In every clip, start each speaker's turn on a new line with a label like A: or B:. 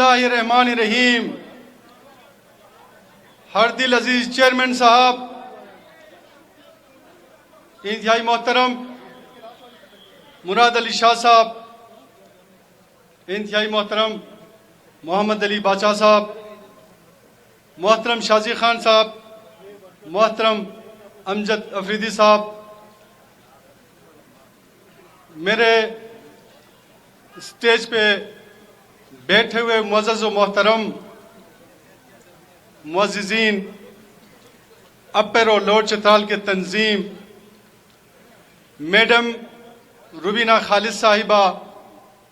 A: बिस्मिल्लाहिर्रहमानिर्रहीम। हरदिल अजीज चेयरमैन साहब, इंतहाई मोहतरम मुराद अली शाह साहब, इंतहाई मोहतरम मोहम्मद अली बाचा साहब, मोहतरम शाजी खान साहब, मोहतरम अमजद अफरीदी साहब, मेरे स्टेज पे बैठे हुए मुअज़्ज़ज़ व मोहतरम मुअज़्ज़िज़ीन, अपर और लोअर चित्राल के तंजीम, मैडम रुबीना खालिद साहिबा,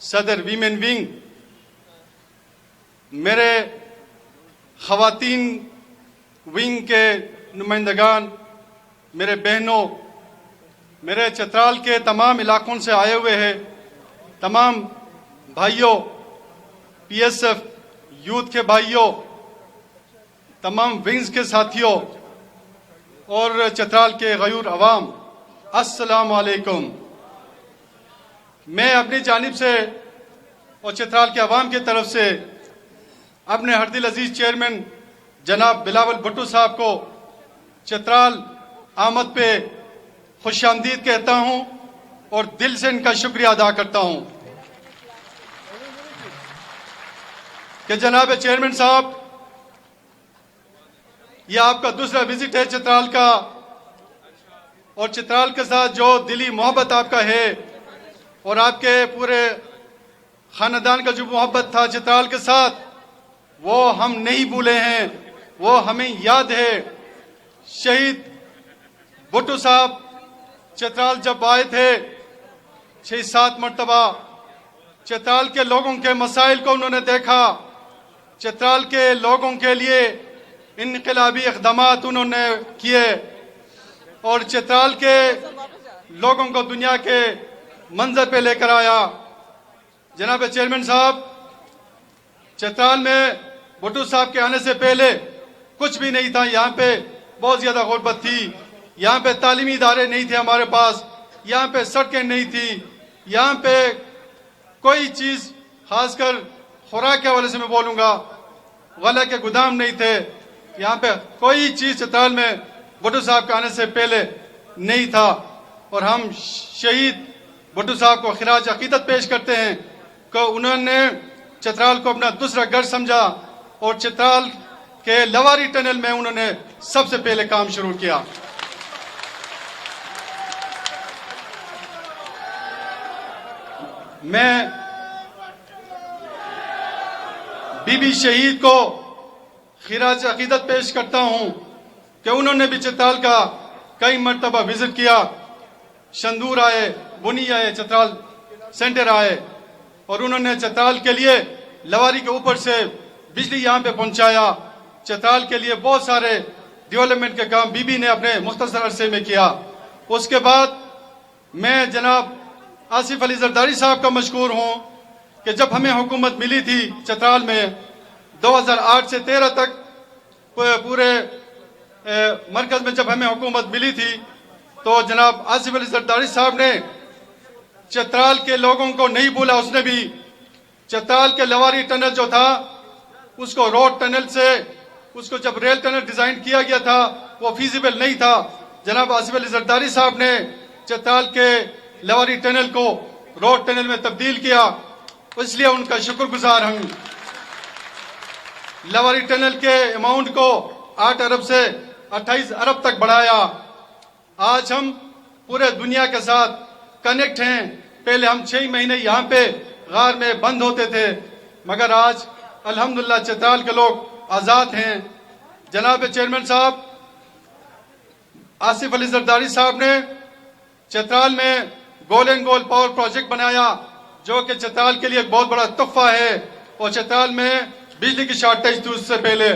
A: सदर वीमेन विंग, मेरे ख़वातीन विंग के नुमाइंदगान, मेरे बहनों, मेरे चित्राल के तमाम इलाकों से आए हुए हैं तमाम भाइयों, पीएसएफ यूथ के भाइयों, तमाम विंग्स के साथियों और चित्राल के गयूर अवाम, अस्सलाम वालेकुम। मैं अपनी जानिब से और चित्राल के अवाम की तरफ से अपने हरदिल अजीज चेयरमैन जनाब बिलावल भुट्टो साहब को चित्राल आमद पे खुशामदीद कहता हूं और दिल से इनका शुक्रिया अदा करता हूं कि जनाब चेयरमैन साहब, यह आपका दूसरा विजिट है चित्राल का और चित्राल के साथ जो दिली मोहब्बत आपका है और आपके पूरे खानदान का जो मोहब्बत था चित्राल के साथ, वो हम नहीं भूले हैं, वो हमें याद है। शहीद भुट्टो साहब चित्राल जब आए थे 6-7 मरतबा, चित्राल के लोगों के मसाइल को उन्होंने देखा, चित्राल के लोगों के लिए इनकलाबी इक़दामात उन्होंने किए और चित्राल के लोगों को दुनिया के मंजर पे लेकर आया। जनाब चेयरमैन साहब, चित्राल में भुट्टो साहब के आने से पहले कुछ भी नहीं था। यहाँ पे बहुत ज्यादा गुर्बत थी, यहाँ पे तालीमी इदारे नहीं थे हमारे पास, यहाँ पे सड़कें नहीं थी, यहाँ पे कोई चीज, खासकर खुराक के हवाले से मैं बोलूंगा, गला के गोदाम नहीं थे, यहाँ पे कोई चीज चित्राल में भुट्टो साहब के आने से पहले नहीं था। और हम शहीद भुट्टो साहब को खिराज अकीदत पेश करते हैं कि उन्होंने चित्राल को अपना दूसरा घर समझा और चित्राल के लवारी टनल में उन्होंने सबसे पहले काम शुरू किया। मैं बीबी शहीद को खिराज अकीदत पेश करता हूं कि उन्होंने भी चित्राल का कई मरतबा विजिट किया, शंदूर आए, बुनी आए, चित्राल सेंटर आए और उन्होंने चित्राल के लिए लवारी के ऊपर से बिजली यहाँ पे पहुंचाया। चित्राल के लिए बहुत सारे डेवलपमेंट के काम बीबी ने अपने मुख्तसर अरसे में किया। उसके बाद मैं जनाब आसिफ अली जरदारी साहब का मशकूर हूं कि जब हमें हुकूमत मिली थी चित्राल में 2008 से 13 तक पूरे मरकज में जब हमें हुकूमत मिली थी तो जनाब आसिफ अली जरदारी साहब ने चित्राल के लोगों को नहीं भूला। उसने भी चित्राल के लवारी टनल जो था उसको रोड टनल से, उसको जब रेल टनल डिजाइन किया गया था वो फीजिबल नहीं था। जनाब आसिफ अली जरदारी साहब ने चित्राल के लवारी टनल को रोड टनल में तब्दील किया, इसलिए उनका शुक्रगुजार हूं। लवारी टनल के अमाउंट को 8 अरब से 28 अरब तक बढ़ाया। आज हम पूरे दुनिया के साथ कनेक्ट हैं। पहले हम 6 महीने यहाँ पे गार में बंद होते थे, मगर आज अल्हम्दुलिल्लाह चित्राल के लोग आजाद हैं। जनाब चेयरमैन साहब, आसिफ अली जरदारी साहब ने चित्राल में goal and goal power project बनाया जो कि चित्राल के लिए एक बहुत बड़ा तोहफा है और चित्राल में बिजली की शॉर्टेज थी उससे पहले।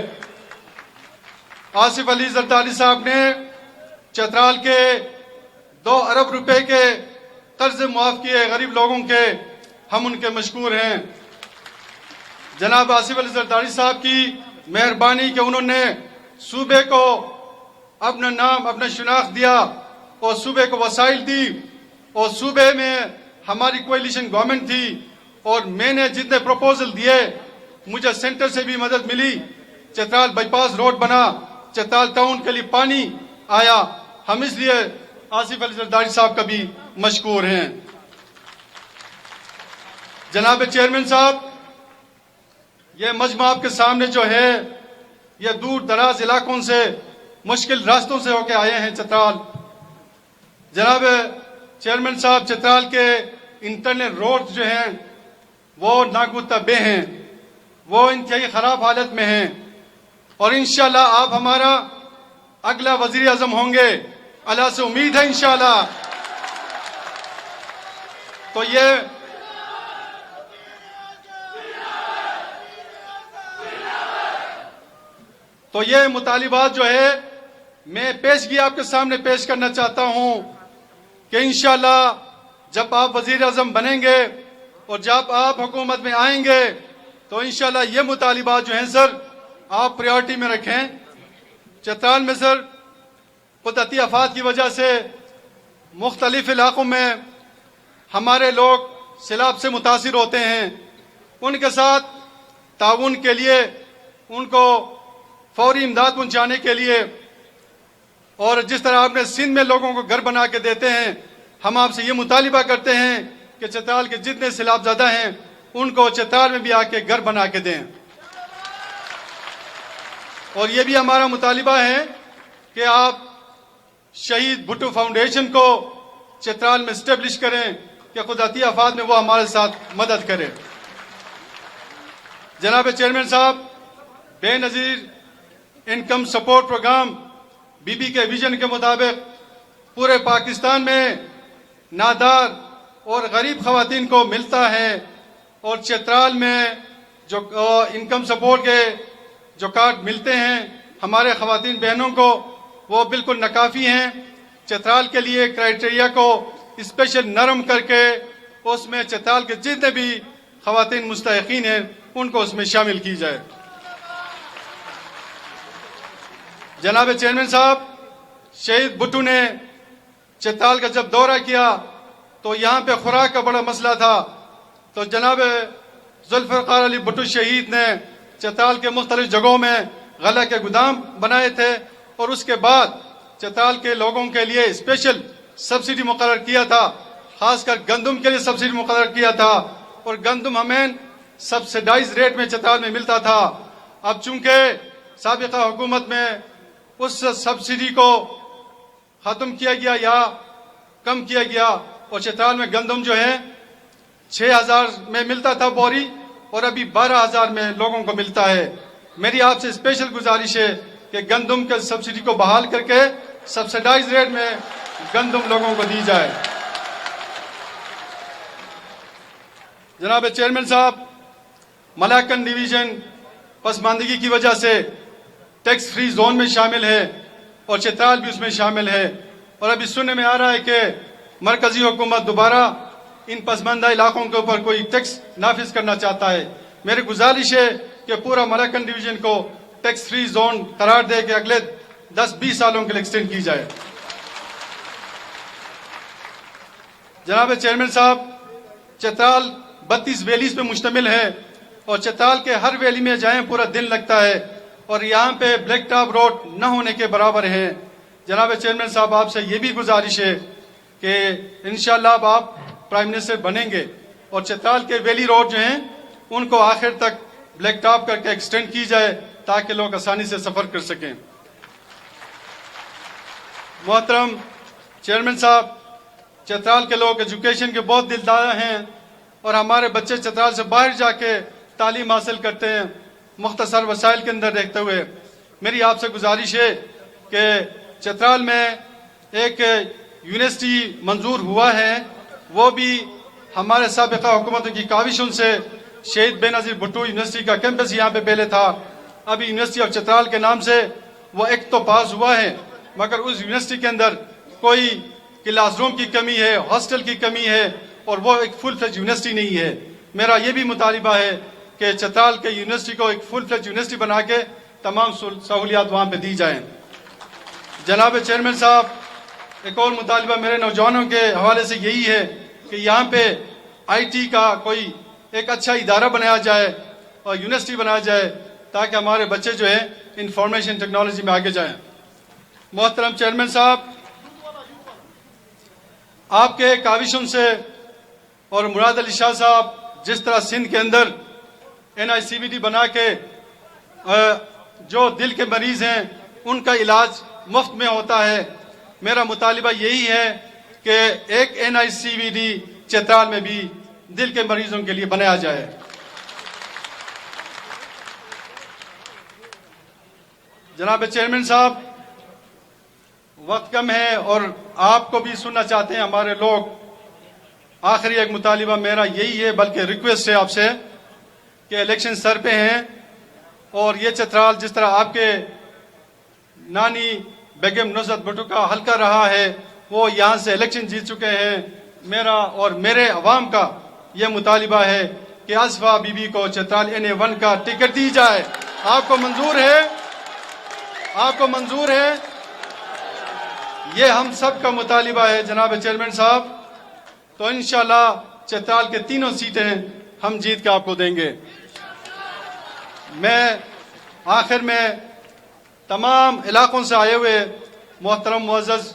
A: आसिफ अली जरदारी साहब ने चित्राल के 2 अरब रुपए के कर्ज मुआफ किए गरीब लोगों के, हम उनके मशकूर हैं। जनाब आसिफ अली जरदारी साहब की मेहरबानी कि उन्होंने सूबे को अपना नाम, अपना शनाख्त दिया और सूबे को वसाइल दी और सूबे में हमारी कोalition गवर्नमेंट थी और मैंने जितने प्रपोजल दिए मुझे सेंटर से भी मदद मिली, चित्राल बाईपास रोड बना, चित्राल टाउन के लिए पानी आया। हम इसलिए आसिफ अली जरदारी साहब का भी मशकूर हैं। जनाब चेयरमैन साहब, ये मजमा आपके सामने जो है, ये दूर दराज इलाकों से, मुश्किल रास्तों से होके आए हैं चित्राल। जनाब चेयरमैन साहब, चित्राल के इंटरनल रोड जो हैं वो नागुतबे हैं, वो इंतहाई खराब हालत में हैं, और इंशाल्लाह आप हमारा अगला वजीर आजम होंगे, अल्लाह से उम्मीद है इंशाल्लाह। तो ये मुतालिबात जो है मैं पेशगी आपके सामने पेश करना चाहता हूं कि इंशाल्लाह जब आप वजीर आजम बनेंगे और जब आप हुकूमत में आएंगे तो इंशाल्लाह ये मुतालिबात जो हैं सर आप प्रायोरिटी में रखें। चित्राल में सर कुदरती आफात की वजह से मुख्तलिफ इलाकों में हमारे लोग सैलाब से मुतासिर होते हैं। उनके साथ ताउन के लिए, उनको फौरी इमदाद पहुंचाने के लिए, और जिस तरह आपने सिंध में लोगों को घर बना के देते हैं, हम आपसे ये मुतालिबा करते हैं कि चित्राल के जितने सैलाबज़दा हैं उनको चित्राल में भी आके घर बना के दें। और ये भी हमारा मुतालिबा है कि आप शहीद भुट्टो फाउंडेशन को चित्राल में इस्टेब्लिश करें कि कुदरती आफात में वो हमारे साथ मदद करें। जनाब चेयरमैन साहब, बेनज़ीर इनकम सपोर्ट प्रोग्राम बीबी के विजन के मुताबिक पूरे पाकिस्तान में नादार और गरीब खवातीन को मिलता है, और चित्राल में जो इनकम सपोर्ट के जो कार्ड मिलते हैं हमारे खवातीन बहनों को, वो बिल्कुल नाकाफी हैं। चित्राल के लिए क्राइटेरिया को स्पेशल नरम करके उसमें चित्राल के जितने भी खवातीन मुस्तहिकीन हैं उनको उसमें शामिल की जाए। जनाब चेयरमैन साहब, शहीद भुट्टो ने चित्राल का जब दौरा किया तो यहाँ पे खुराक का बड़ा मसला था, तो जनाब जुल्फ़िकार अली भुट्टो शहीद ने चित्राल के मुख्तलिफ जगहों में गला के गोदाम बनाए थे, और उसके बाद चित्राल के लोगों के लिए स्पेशल सब्सिडी मुकर्रर किया था, खासकर गंदम के लिए सब्सिडी मुकर्रर किया था, और गंदम हमें सब्सिडाइज रेट में चित्राल में मिलता था। अब चूंकि साबिका हुकूमत में उस सब्सिडी को खत्म किया गया या कम किया गया, और चित्राल में गंदम जो है 6,000 में मिलता था बोरी, और अभी 12,000 में लोगों को मिलता है। मेरी आपसे स्पेशल गुजारिश है कि गंदम के सब्सिडी को बहाल करके सब्सिडाइज रेट में गंदम लोगों को दी जाए। जनाब चेयरमैन साहब, मलाकन डिवीजन पसमानदगी की वजह से टैक्स फ्री जोन में शामिल है, और चित्राल भी उसमें शामिल है, और अभी सुनने में आ रहा है कि मरकजी हुकूमत दोबारा इन पसमानदा इलाकों के ऊपर कोई टैक्स नाफिज करना चाहता है। मेरी गुजारिश है कि पूरा मलाकन डिवीजन को टैक्स फ्री जोन करार दे के अगले 10-20 सालों के लिए एक्सटेंड की जाए। जनाब चेयरमैन साहब, चित्राल 32 वैलीज पे मुश्तमिल है, और चित्राल के हर वैली में जाएं पूरा दिन लगता है, और यहाँ पे ब्लैक टॉप रोड न होने के बराबर है। जनाब चेयरमैन साहब, आपसे ये भी गुजारिश है कि इंशाल्लाह अब आप प्राइम मिनिस्टर बनेंगे और चित्राल के वैली रोड जो हैं उनको आखिर तक ब्लैक टॉप करके एक्सटेंड की जाए ताकि लोग आसानी से सफर कर सकें। मोहतरम चेयरमैन साहब, चित्राल के लोग एजुकेशन के बहुत दिलदार हैं, और हमारे बच्चे चित्राल से बाहर जाके तालीम हासिल करते हैं मुख्तसर वसाइल के अंदर रहते हुए। मेरी आपसे गुजारिश है कि चित्राल में एक यूनिवर्सिटी मंजूर हुआ है, वो भी हमारे साबिका हुकूमतों की काविशों से शहीद बेनज़ीर भुट्टो यूनिवर्सिटी का कैंपस यहाँ पे पहले था, अभी यूनिवर्सिटी ऑफ चित्राल के नाम से वो एक तो पास हुआ है, मगर उस यूनिवर्सिटी के अंदर कोई क्लासरूम की कमी है, हॉस्टल की कमी है, और वो एक फुल फ्लेज यूनिवर्सिटी नहीं है। मेरा ये भी मुतालिबा है कि चित्राल के यूनिवर्सिटी को एक फुल फ्लेज यूनिवर्सिटी बना के तमाम सहूलियात वहाँ पे दी जाएं। जनाब चेयरमैन साहब, एक और मुतालिबा मेरे नौजवानों के हवाले से यही है कि यहाँ पे IT का कोई एक अच्छा इदारा बनाया जाए, और यूनिवर्सिटी बनाया जाए ताकि हमारे बच्चे जो है इंफॉर्मेशन टेक्नोलॉजी में आगे जाएं। मोहतरम चेयरमैन साहब, आपके काविशों से और मुराद अली शाह साहब जिस तरह सिंध के अंदर NICVD बना के जो दिल के मरीज हैं उनका इलाज मुफ्त में होता है, मेरा मुतालिबा यही है कि एक NICVD चित्राल में भी दिल के मरीजों के लिए बनाया जाए। जनाब चेयरमैन साहब, वक्त कम है और आपको भी सुनना चाहते हैं हमारे लोग। आखिरी एक मुतालिबा मेरा यही है, बल्कि रिक्वेस्ट है आपसे कि इलेक्शन सर पे हैं और ये चित्राल जिस तरह आपके नानी बेगम नुसरत भुट्टो का हल्का रहा है, वो यहाँ से इलेक्शन जीत चुके हैं। मेरा और मेरे अवाम का ये मुतालिबा है कि आसफा बीबी को चित्राल NA1 का टिकट दी जाए। आपको मंजूर है? आपको मंजूर है? ये हम सब का मुतालिबा है जनाब चेयरमैन साहब। तो इंशाल्लाह चित्राल के तीनों सीटें हम जीत के आपको देंगे। मैं आखिर में तमाम इलाकों से आए हुए मोहतरम मुअज़्ज़ज़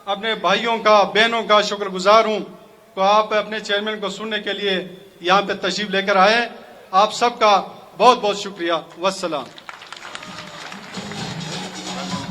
A: अपने भाइयों का, बहनों का शुक्रगुजार हूँ तो आप अपने चेयरमैन को सुनने के लिए यहाँ पे तशरीफ लेकर आए। आप सबका बहुत बहुत शुक्रिया। वस्सलाम।